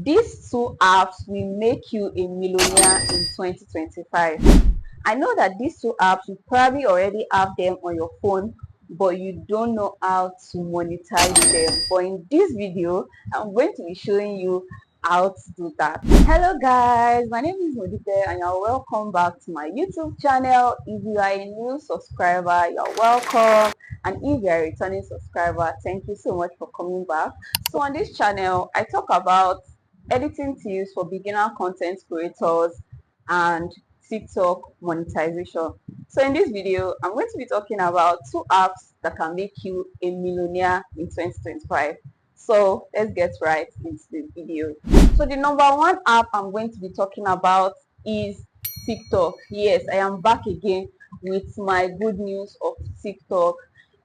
These two apps will make you a millionaire in 2025. I know that these two apps, you probably already have them on your phone, but you don't know how to monetize them. But in this video, I'm going to be showing you how to do that. Hello guys, my name is Modite and you're welcome back to my YouTube channel. If you are a new subscriber, you're welcome. And if you're a returning subscriber, thank you so much for coming back. So on this channel, I talk about editing tips for beginner content creators and TikTok monetization. So in this video, I'm going to be talking about two apps that can make you a millionaire in 2025. So let's get right into the video. So the number one app I'm going to be talking about is TikTok. Yes, I am back again with my good news of TikTok.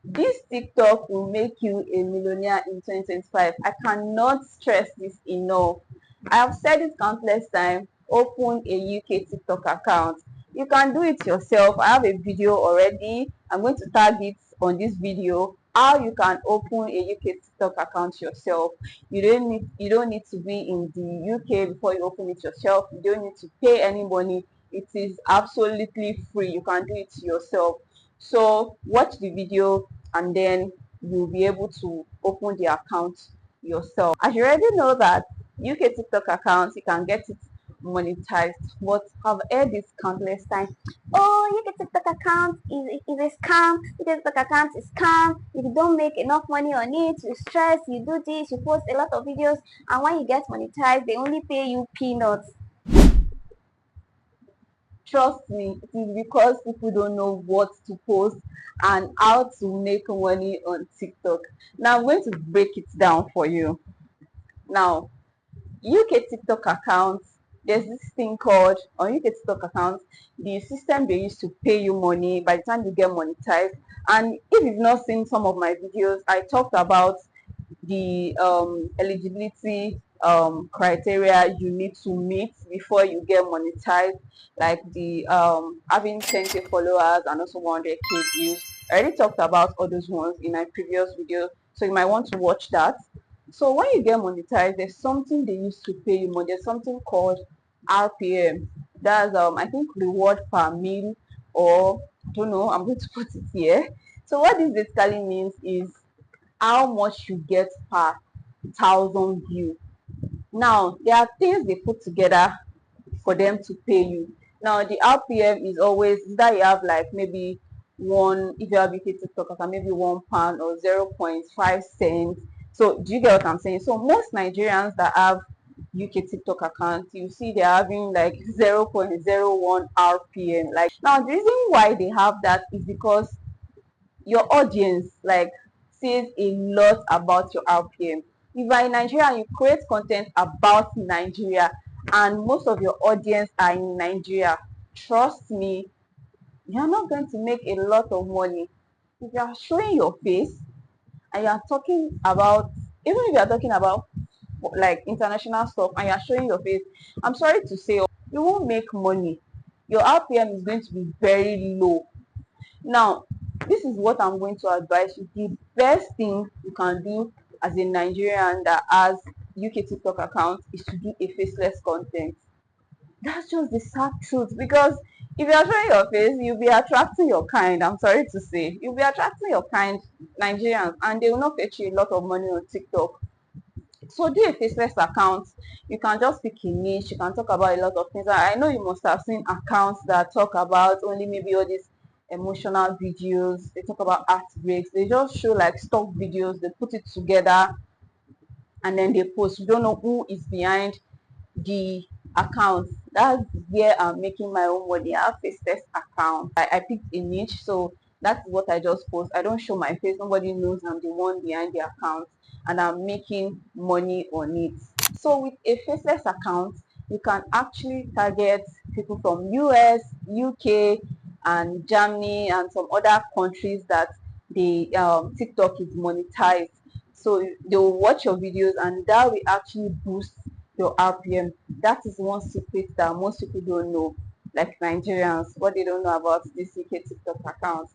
This TikTok will make you a millionaire in 2025. I cannot stress this enough. I have said it countless times. Open a UK TikTok account. You can do it yourself. I have a video already. I'm going to tag it on this video how you can open a UK TikTok account yourself. You don't need to be in the UK before you open it yourself. You don't need to pay any money. It is absolutely free. You can do it yourself. So watch the video and then you'll be able to open the account yourself. As you already know that UK TikTok accounts, you can get it monetized, but I've heard this countless times. Oh, UK TikTok account is a scam. UK TikTok account is scam. If you don't make enough money on it, you stress, you do this, you post a lot of videos, and when you get monetized, they only pay you peanuts. Trust me, it is because people don't know what to post and how to make money on TikTok. Now I'm going to break it down for you. Now, UK TikTok accounts, there's this thing called on UK TikTok accounts, the system they use to pay you money by the time you get monetized. And if you've not seen some of my videos, I talked about the eligibility criteria you need to meet before you get monetized, like the having 10k followers and also 100k views. I already talked about all those ones in my previous video, so you might want to watch that. So when you get monetized, there's something they used to pay you money. There's something called RPM. That's I think reward per mil, or I don't know, I'm going to put it here. So what this basically means is how much you get per 1,000 views. Now there are things they put together for them to pay you. Now the RPM is always that you have like maybe one, if you have UK TikTok account, maybe £1 or 0.5 cents. So do you get what I'm saying? So most Nigerians that have UK TikTok accounts, you see they're having like 0.01 RPM. Like now the reason why they have that is because your audience like says a lot about your RPM. If you're in Nigeria and you create content about Nigeria and most of your audience are in Nigeria, trust me, you're not going to make a lot of money. If you are showing your face and you are talking about, even if you are talking about like international stuff and you are showing your face, I'm sorry to say, you won't make money. Your RPM is going to be very low. Now, this is what I'm going to advise you. The best thing you can do as a Nigerian that has UK TikTok account is to do a faceless content. That's just the sad truth, because if you are showing your face, you'll be attracting your kind. I'm sorry to say, you'll be attracting your kind Nigerians, and they will not fetch you a lot of money on TikTok. So do a faceless account. You can just pick a niche. You can talk about a lot of things. I know you must have seen accounts that talk about only maybe all these emotional videos. They talk about art breaks. They just show like stock videos. They put it together and then they post. You don't know who is behind the account. That's where I'm making my own money. I have faceless account. I picked a niche, so that's what I just post. I don't show my face. Nobody knows I'm the one behind the account, and I'm making money on it. So with a faceless account, you can actually target people from US, UK, and Germany, and some other countries that the TikTok is monetized. So they will watch your videos, and that will actually boost your RPM. That is one secret that most people don't know, like Nigerians, what they don't know about this UK TikTok account.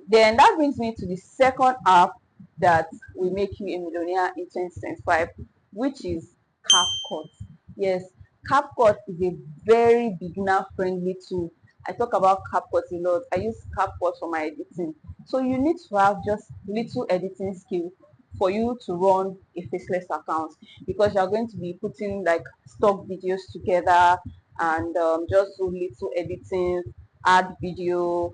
Then that brings me to the second app that will make you a millionaire in 2025, which is CapCut. Yes, CapCut is a very beginner friendly tool. I talk about CapCut a lot. I use CapCut for my editing. So you need to have just little editing skill for you to run a faceless account, because you're going to be putting like stock videos together and just do little editing, add video,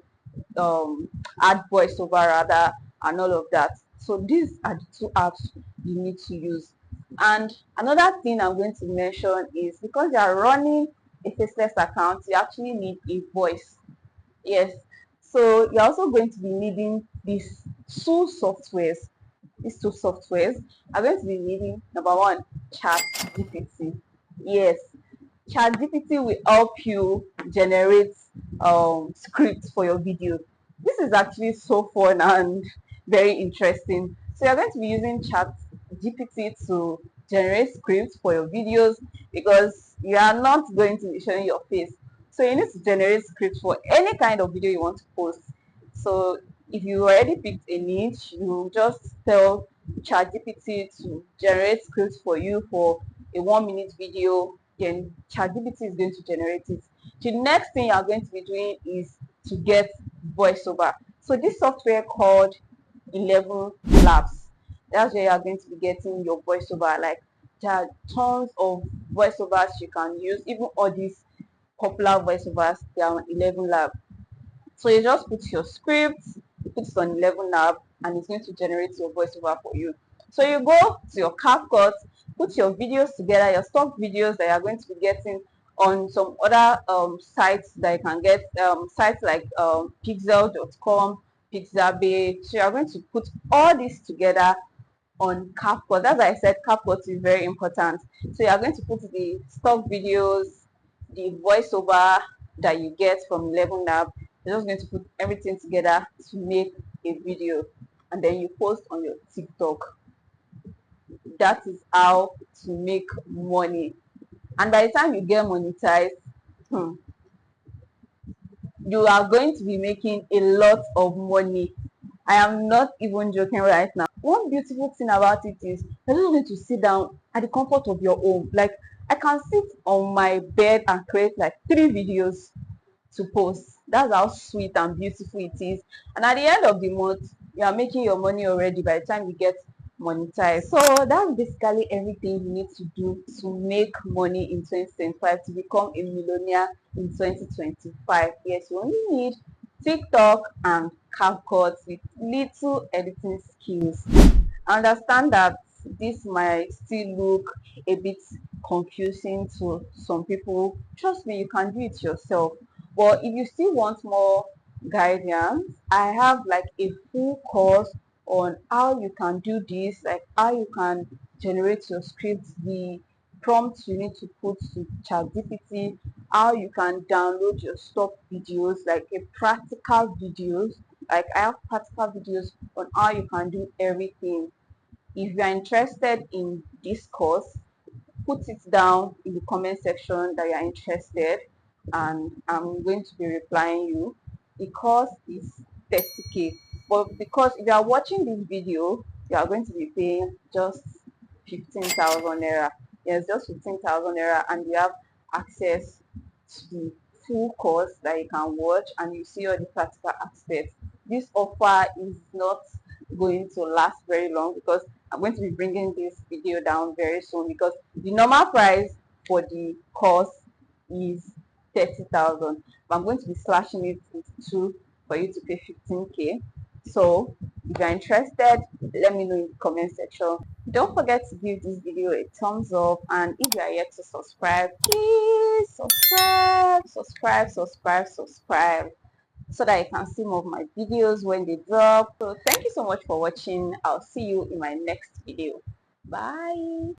um, add voiceover rather, and all of that. So these are the two apps you need to use. And another thing I'm going to mention is, because you are running a faceless account, you actually need a voice. Yes. So you're also going to be needing these two softwares. These two softwares are going to be needing, number one, Chat GPT. Yes, ChatGPT will help you generate scripts for your video. This is actually so fun and very interesting. So you're going to be using ChatGPT to generate scripts for your videos, because you are not going to be showing your face. So you need to generate scripts for any kind of video you want to post. So if you already picked a niche, you just tell ChatGPT to generate scripts for you for a 1 minute video, then ChatGPT is going to generate it. The next thing you are going to be doing is to get voiceover. So this software called 11 Labs. That's where you are going to be getting your voiceover. Like, there are tons of voiceovers you can use. Even all these popular voiceovers, they are on 11 Labs. So you just put your script, you put it on 11 app, and it's going to generate your voiceover for you. So you go to your CapCut, put your videos together, your stock videos that you're going to be getting on some other sites that you can get, sites like pixel.com, Pixabay. So you're going to put all this together on CapCut. As I said, CapCut is very important. So you are going to put the stock videos, the voiceover that you get from 11 app. You're just going to put everything together to make a video, and then you post on your TikTok. That is how to make money. And by the time you get monetized, hmm, you are going to be making a lot of money. I am not even joking right now. One beautiful thing about it is you're just going to sit down at the comfort of your home. Like, I can sit on my bed and create like 3 videos to post. That's how sweet and beautiful it is. And at the end of the month, you are making your money already by the time you get monetized. So that's basically everything you need to do to make money in 2025, to become a millionaire in 2025. Yes, you only need TikTok and CapCut with little editing skills. I understand that this might still look a bit confusing to some people. Trust me, you can do it yourself. But if you still want more guidance, I have like a full course on how you can do this, like how you can generate your scripts, the prompts you need to put to ChatGPT, how you can download your stock videos, like a practical videos. Like, I have practical videos on how you can do everything. If you are interested in this course, put it down in the comment section that you are interested, and I'm going to be replying you. The course is 30K, but because if you are watching this video, you are going to be paying just 15,000 naira. Yes, just 15,000 naira, and you have access to the full course that you can watch, and you see all the practical aspects. This offer is not going to last very long, because I'm going to be bringing this video down very soon, because the normal price for the course is 30,000, but I'm going to be slashing it into two for you to pay 15K. So if you're interested, let me know in the comment section. Don't forget to give this video a thumbs up, and if you are yet to subscribe, please subscribe so that you can see more of my videos when they drop. So thank you so much for watching. I'll see you in my next video. Bye.